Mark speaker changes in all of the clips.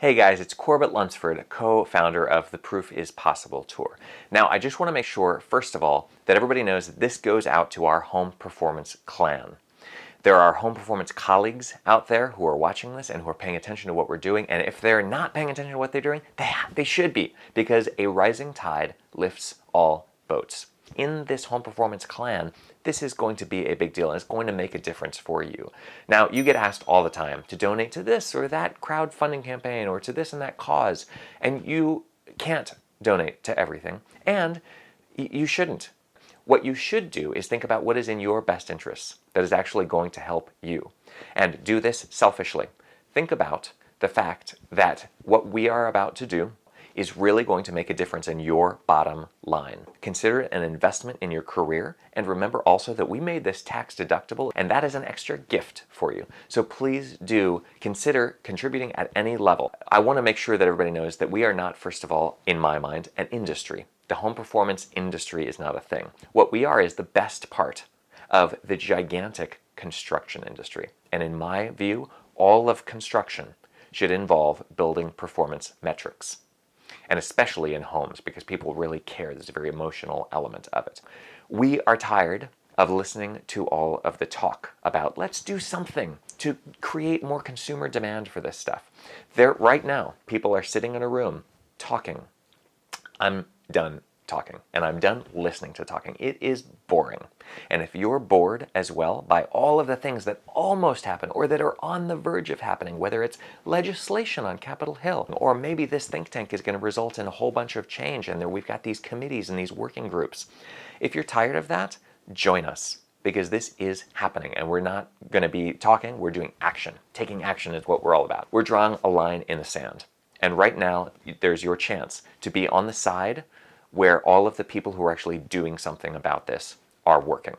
Speaker 1: Hey guys, it's Corbett Lunsford, co-founder of the Proof is Possible tour. Now, I just want to make sure, first of all, that everybody knows that this goes out to our home performance clan. There are home performance colleagues out there who are watching this and who are paying attention to what we're doing, and if they're not paying attention to what they're doing, they should be, because a rising tide lifts all boats. In this home performance clan, this is going to be a big deal and it's going to make a difference for you. Now, you get asked all the time to donate to this or that crowdfunding campaign or to this and that cause, and you can't donate to everything, and you shouldn't. What you should do is think about what is in your best interests that is actually going to help you, and do this selfishly. Think about the fact that what we are about to do is really going to make a difference in your bottom line. Consider it an investment in your career, and remember also that we made this tax deductible, and that is an extra gift for you. So please do consider contributing at any level. I want to make sure that everybody knows that we are not, first of all, in my mind, an industry. The home performance industry is not a thing. What we are is the best part of the gigantic construction industry. And in my view, all of construction should involve building performance metrics. And especially in homes, because people really care. There's a very emotional element of it. We are tired of listening to all of the talk about let's do something to create more consumer demand for this stuff. Right now, people are sitting in a room talking. I'm done talking, and I'm done listening to talking. It is boring. And if you're bored as well by all of the things that almost happen or that are on the verge of happening, whether it's legislation on Capitol Hill, or maybe this think tank is going to result in a whole bunch of change and we've got these committees and these working groups. If you're tired of that, join us, because this is happening and we're not going to be talking, we're doing action. Taking action is what we're all about. We're drawing a line in the sand. And right now, there's your chance to be on the side where all of the people who are actually doing something about this are working.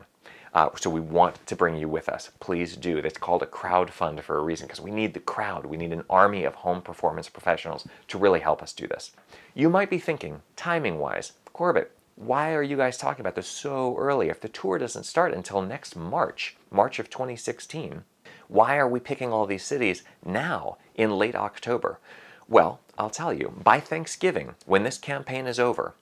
Speaker 1: So we want to bring you with us. Please do. It's called a crowd fund for a reason, because we need the crowd. We need an army of home performance professionals to really help us do this. You might be thinking, timing-wise, Corbett, why are you guys talking about this so early? If the tour doesn't start until next March of 2016, why are we picking all these cities now in late October? Well, I'll tell you, by Thanksgiving, when this campaign is over,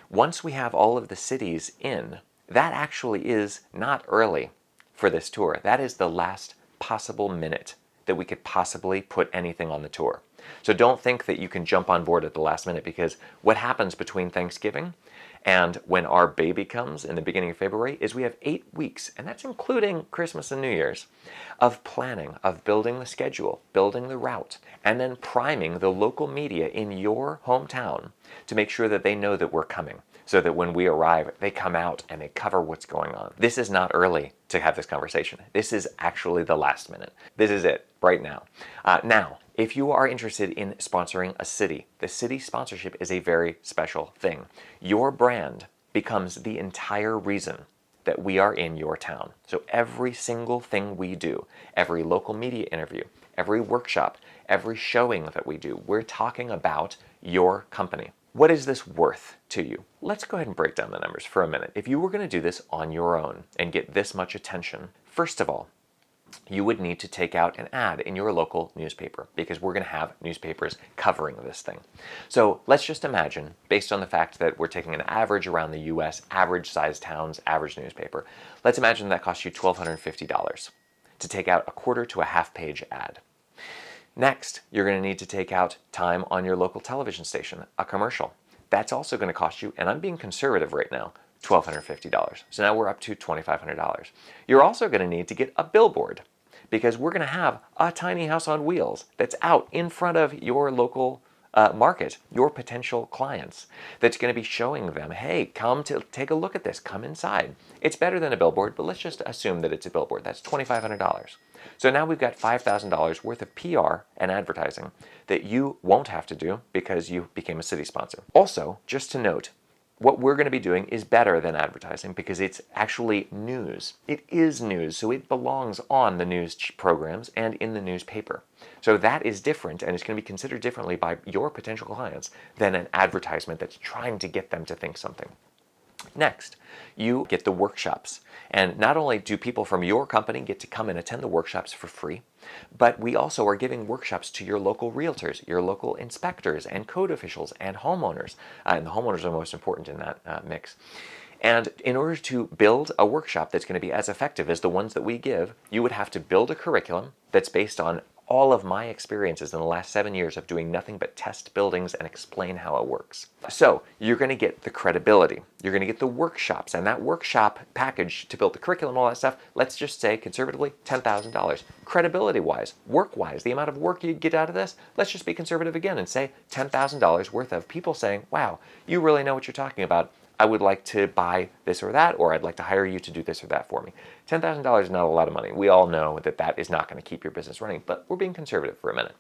Speaker 1: once we have all of the cities in, that actually is not early for this tour. That is the last possible minute that we could possibly put anything on the tour. So don't think that you can jump on board at the last minute, because what happens between Thanksgiving and when our baby comes in the beginning of February is we have 8 weeks, and that's including Christmas and New Year's, of planning, of building the schedule, building the route, and then priming the local media in your hometown to make sure that they know that we're coming, so that when we arrive, they come out and they cover what's going on. This is not early to have this conversation. This is actually the last minute. This is it, right now. Now, if you are interested in sponsoring a city, the city sponsorship is a very special thing. Your brand becomes the entire reason that we are in your town. So every single thing we do, every local media interview, every workshop, every showing that we do, we're talking about your company. What is this worth to you? Let's go ahead and break down the numbers for a minute. If you were going to do this on your own and get this much attention, first of all, you would need to take out an ad in your local newspaper, because we're going to have newspapers covering this thing. So let's just imagine, based on the fact that we're taking an average around the US, average size towns, average newspaper, let's imagine that costs you $1,250 to take out a quarter to a half page ad. Next, you're going to need to take out time on your local television station, a commercial. That's also going to cost you, and I'm being conservative right now, $1,250. So now we're up to $2,500. You're also going to need to get a billboard, because we're going to have a tiny house on wheels that's out in front of your local market, your potential clients, that's going to be showing them, hey, come to take a look at this, come inside. It's better than a billboard, but let's just assume that it's a billboard. That's $2,500. So now we've got $5,000 worth of PR and advertising that you won't have to do because you became a city sponsor. Also, just to note, what we're going to be doing is better than advertising, because it's actually news. It is news, so it belongs on the news programs and in the newspaper. So that is different, and it's going to be considered differently by your potential clients than an advertisement that's trying to get them to think something. Next, you get the workshops. And not only do people from your company get to come and attend the workshops for free, but we also are giving workshops to your local realtors, your local inspectors and code officials and homeowners. And the homeowners are most important in that mix. And in order to build a workshop that's going to be as effective as the ones that we give, you would have to build a curriculum that's based on all of my experiences in the last 7 years of doing nothing but test buildings and explain how it works. So you're going to get the credibility. You're going to get the workshops, and that workshop package to build the curriculum, all that stuff, let's just say conservatively $10,000. Credibility-wise, work-wise, the amount of work you get out of this, let's just be conservative again and say $10,000 worth of people saying, wow, you really know what you're talking about. I would like to buy this or that, or I'd like to hire you to do this or that for me. $10,000 is not a lot of money. We all know that that is not going to keep your business running, but we're being conservative for a minute.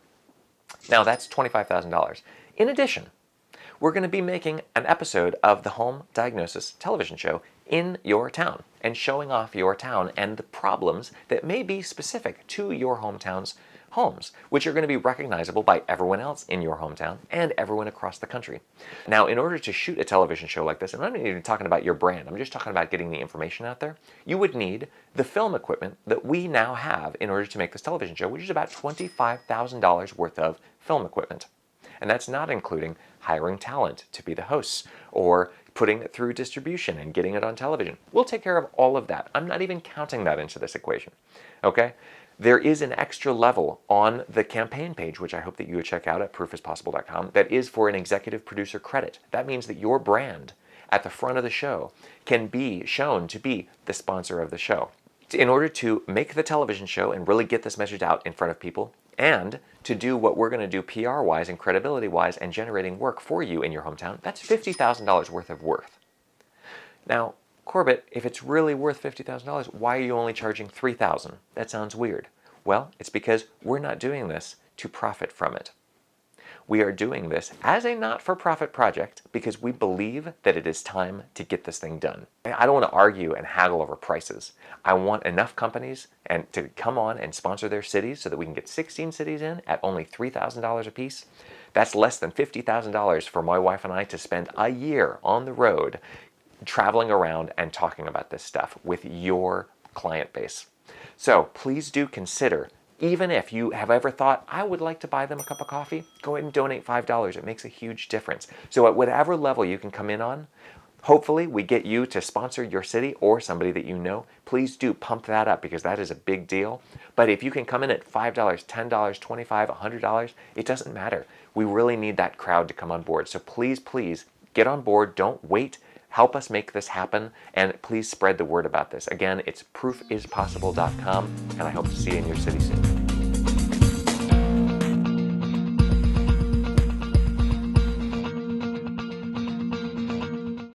Speaker 1: Now that's $25,000. In addition, we're going to be making an episode of the Home Diagnosis television show in your town and showing off your town and the problems that may be specific to your hometown's homes, which are going to be recognizable by everyone else in your hometown and everyone across the country. Now, in order to shoot a television show like this, and I'm not even talking about your brand, I'm just talking about getting the information out there, you would need the film equipment that we now have in order to make this television show, which is about $25,000 worth of film equipment. And that's not including hiring talent to be the hosts or putting it through distribution and getting it on television. We'll take care of all of that. I'm not even counting that into this equation, okay? There is an extra level on the campaign page, which I hope that you would check out at proofisppossible.com, that is for an executive producer credit. That means that your brand at the front of the show can be shown to be the sponsor of the show. In order to make the television show and really get this message out in front of people, and to do what we're going to do PR-wise and credibility-wise and generating work for you in your hometown, that's $50,000 worth of worth. Now, Corbett, if it's really worth $50,000, why are you only charging $3,000? That sounds weird. Well, it's because we're not doing this to profit from it. We are doing this as a not-for-profit project because we believe that it is time to get this thing done. I don't want to argue and haggle over prices. I want enough companies and to come on and sponsor their cities so that we can get 16 cities in at only $3,000 a piece. That's less than $50,000 for my wife and I to spend a year on the road traveling around and talking about this stuff with your client base. So please do consider, even if you have ever thought, I would like to buy them a cup of coffee, go ahead and donate $5. It makes a huge difference. So at whatever level you can come in on, hopefully we get you to sponsor your city or somebody that you know. Please do pump that up because that is a big deal. But if you can come in at $5, $10, $25, $100, it doesn't matter. We really need that crowd to come on board. So please, please get on board. Don't wait. Help us make this happen, and please spread the word about this. Again, it's proofisppossible.com, and I hope to see you in your city soon.